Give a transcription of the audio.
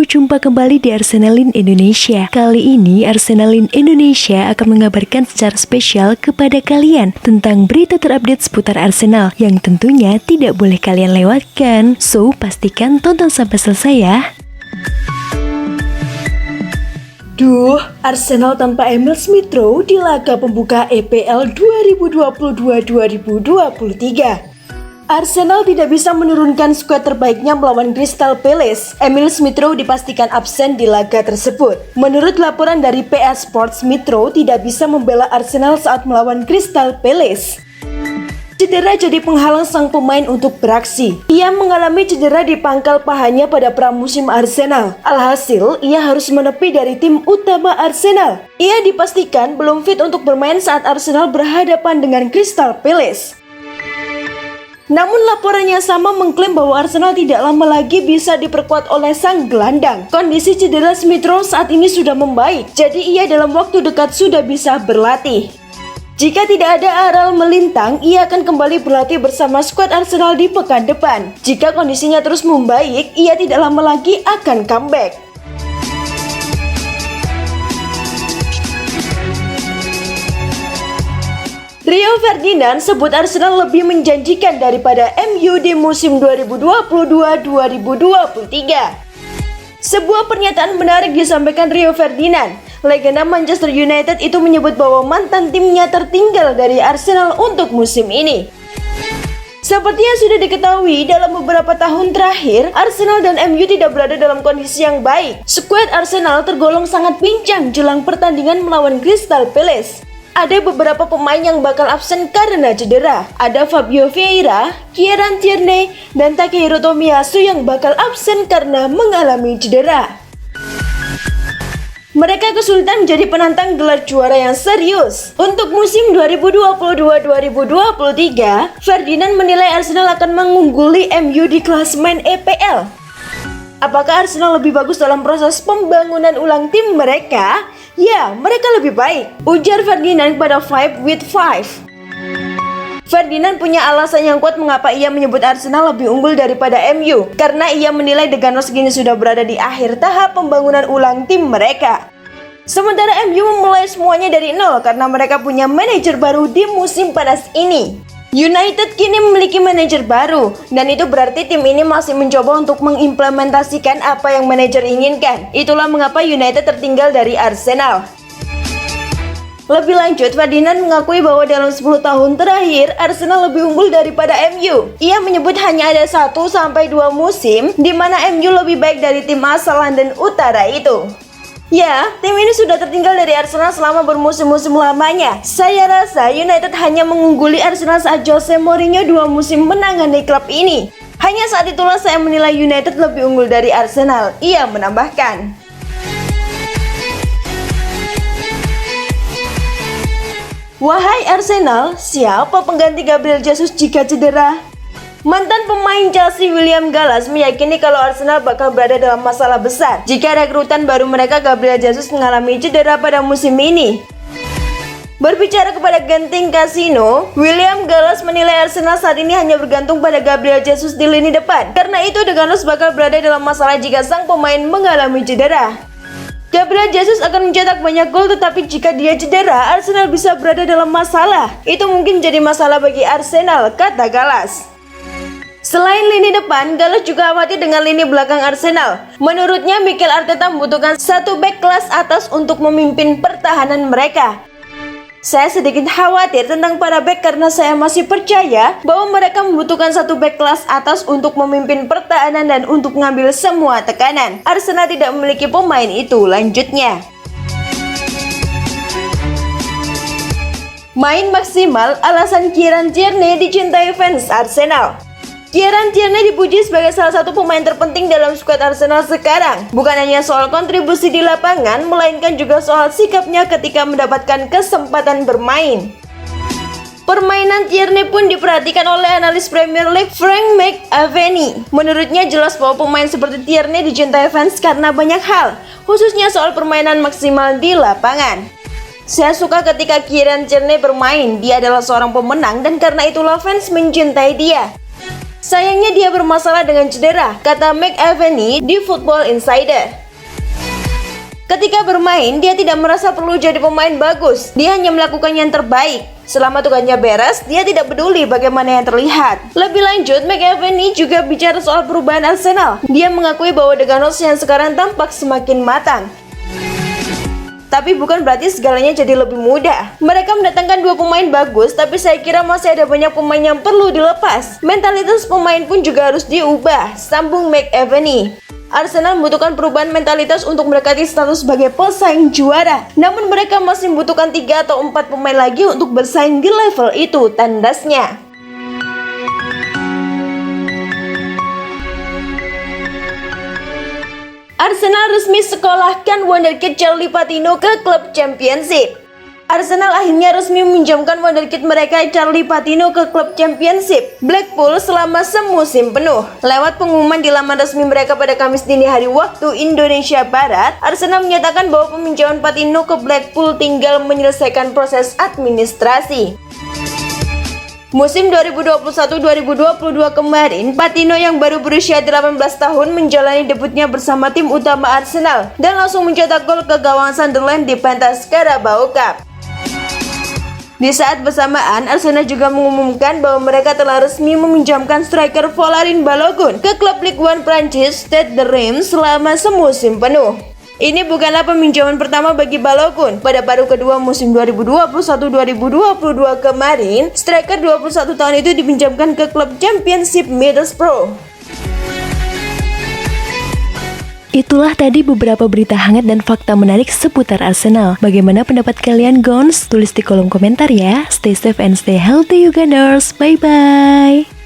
jumpa kembali di Arsenalin Indonesia. Kali ini Arsenalin Indonesia akan mengabarkan secara spesial kepada kalian tentang berita terupdate seputar Arsenal yang tentunya tidak boleh kalian lewatkan. So, pastikan tonton sampai selesai ya. Duh, Arsenal tanpa Emil Smith Rowe di laga pembuka EPL 2022-2023. Arsenal tidak bisa menurunkan skuad terbaiknya melawan Crystal Palace. Emil Smith Rowe dipastikan absen di laga tersebut. Menurut laporan dari PA Sports, Smith Rowe tidak bisa membela Arsenal saat melawan Crystal Palace. Cedera jadi penghalang sang pemain untuk beraksi. Ia mengalami cedera di pangkal pahanya pada pramusim Arsenal. Alhasil, ia harus menepi dari tim utama Arsenal. Ia dipastikan belum fit untuk bermain saat Arsenal berhadapan dengan Crystal Palace. Namun laporan yang sama mengklaim bahwa Arsenal tidak lama lagi bisa diperkuat oleh sang gelandang. Kondisi cedera Smith Rowe saat ini sudah membaik, jadi ia dalam waktu dekat sudah bisa berlatih. Jika tidak ada aral melintang, ia akan kembali berlatih bersama skuad Arsenal di pekan depan. Jika kondisinya terus membaik, ia tidak lama lagi akan comeback. Rio Ferdinand sebut Arsenal lebih menjanjikan daripada MU di musim 2022-2023. Sebuah pernyataan menarik disampaikan Rio Ferdinand. Legenda Manchester United itu menyebut bahwa mantan timnya tertinggal dari Arsenal untuk musim ini. Seperti yang sudah diketahui, dalam beberapa tahun terakhir, Arsenal dan MU tidak berada dalam kondisi yang baik. Skuad Arsenal tergolong sangat pincang jelang pertandingan melawan Crystal Palace. Ada beberapa pemain yang bakal absen karena cedera. Ada Fabio Vieira, Kieran Tierney, dan Takehiro Tomiyasu yang bakal absen karena mengalami cedera. Mereka kesulitan menjadi penantang gelar juara yang serius. Untuk musim 2022-2023, Ferdinand menilai Arsenal akan mengungguli MU di klasemen EPL. Apakah Arsenal lebih bagus dalam proses pembangunan ulang tim mereka? Ya, mereka lebih baik, ujar Ferdinand pada 5 with 5. Ferdinand punya alasan yang kuat mengapa ia menyebut Arsenal lebih unggul daripada MU, karena ia menilai The Gunners kini sudah berada di akhir tahap pembangunan ulang tim mereka. Sementara MU memulai semuanya dari nol karena mereka punya manajer baru di musim panas ini. United kini memiliki manajer baru, dan itu berarti tim ini masih mencoba untuk mengimplementasikan apa yang manajer inginkan. Itulah mengapa United tertinggal dari Arsenal. Lebih lanjut, Ferdinand mengakui bahwa dalam 10 tahun terakhir, Arsenal lebih unggul daripada MU. Ia menyebut hanya ada 1-2 musim di mana MU lebih baik dari tim asal London Utara itu. Ya, tim ini sudah tertinggal dari Arsenal selama bermusim-musim lamanya. Saya rasa United hanya mengungguli Arsenal saat Jose Mourinho 2 musim menangani klub ini. Hanya saat itulah saya menilai United lebih unggul dari Arsenal, ia menambahkan. Wahai Arsenal, siapa pengganti Gabriel Jesus jika cedera? Mantan pemain Chelsea William Gallas meyakini kalau Arsenal bakal berada dalam masalah besar jika rekrutan baru mereka Gabriel Jesus mengalami cedera pada musim ini. Berbicara kepada Genting Casino, William Gallas menilai Arsenal saat ini hanya bergantung pada Gabriel Jesus di lini depan. Karena itu The Gunners bakal berada dalam masalah jika sang pemain mengalami cedera. Gabriel Jesus akan mencetak banyak gol, tetapi jika dia cedera, Arsenal bisa berada dalam masalah. Itu mungkin jadi masalah bagi Arsenal, kata Gallas. Selain lini depan, Gallas juga khawatir dengan lini belakang Arsenal. Menurutnya, Mikel Arteta membutuhkan satu bek kelas atas untuk memimpin pertahanan mereka. Saya sedikit khawatir tentang para bek karena saya masih percaya bahwa mereka membutuhkan satu bek kelas atas untuk memimpin pertahanan dan untuk mengambil semua tekanan. Arsenal tidak memiliki pemain itu, lanjutnya. Main maksimal, alasan Kieran Tierney dicintai fans Arsenal. Kieran Tierney dipuji sebagai salah satu pemain terpenting dalam skuad Arsenal sekarang. Bukan hanya soal kontribusi di lapangan, melainkan juga soal sikapnya ketika mendapatkan kesempatan bermain. Permainan Tierney pun diperhatikan oleh analis Premier League Frank McAvenny. Menurutnya jelas bahwa pemain seperti Tierney dicintai fans karena banyak hal, khususnya soal permainan maksimal di lapangan. Saya suka ketika Kieran Tierney bermain, dia adalah seorang pemenang dan karena itulah fans mencintai dia. Sayangnya dia bermasalah dengan cedera, kata McAvenny di Football Insider. Ketika bermain, dia tidak merasa perlu jadi pemain bagus. Dia hanya melakukan yang terbaik. Selama tugasnya beres, dia tidak peduli bagaimana yang terlihat. Lebih lanjut, McAvenny juga bicara soal perubahan Arsenal. Dia mengakui bahwa Deganos yang sekarang tampak semakin matang. Tapi bukan berarti segalanya jadi lebih mudah. Mereka mendatangkan 2 pemain bagus, tapi saya kira masih ada banyak pemain yang perlu dilepas. Mentalitas pemain pun juga harus diubah, sambung McAvenny. Arsenal membutuhkan perubahan mentalitas untuk mendekati status sebagai pesaing juara. Namun mereka masih membutuhkan 3 atau 4 pemain lagi untuk bersaing di level itu, tandasnya. Arsenal resmi sekolahkan wonderkid Charlie Patino ke klub Championship. Arsenal akhirnya resmi meminjamkan wonderkid mereka Charlie Patino ke klub Championship Blackpool selama semusim penuh. Lewat pengumuman di laman resmi mereka pada Kamis dini hari waktu Indonesia Barat, Arsenal menyatakan bahwa peminjaman Patino ke Blackpool tinggal menyelesaikan proses administrasi. Musim 2021-2022 kemarin, Patino yang baru berusia 18 tahun menjalani debutnya bersama tim utama Arsenal dan langsung mencetak gol ke gawang Sunderland di pentas Carabao Cup. Di saat bersamaan, Arsenal juga mengumumkan bahwa mereka telah resmi meminjamkan striker Folarin Balogun ke klub Ligue 1 Prancis Stade de Reims selama semusim penuh. Ini bukanlah peminjaman pertama bagi Balogun. Pada paruh kedua musim 2021-2022 kemarin, striker 21 tahun itu dipinjamkan ke klub Championship Middlesbrough. Itulah tadi beberapa berita hangat dan fakta menarik seputar Arsenal. Bagaimana pendapat kalian, Gons? Tulis di kolom komentar ya. Stay safe and stay healthy, you Gunners. Bye-bye.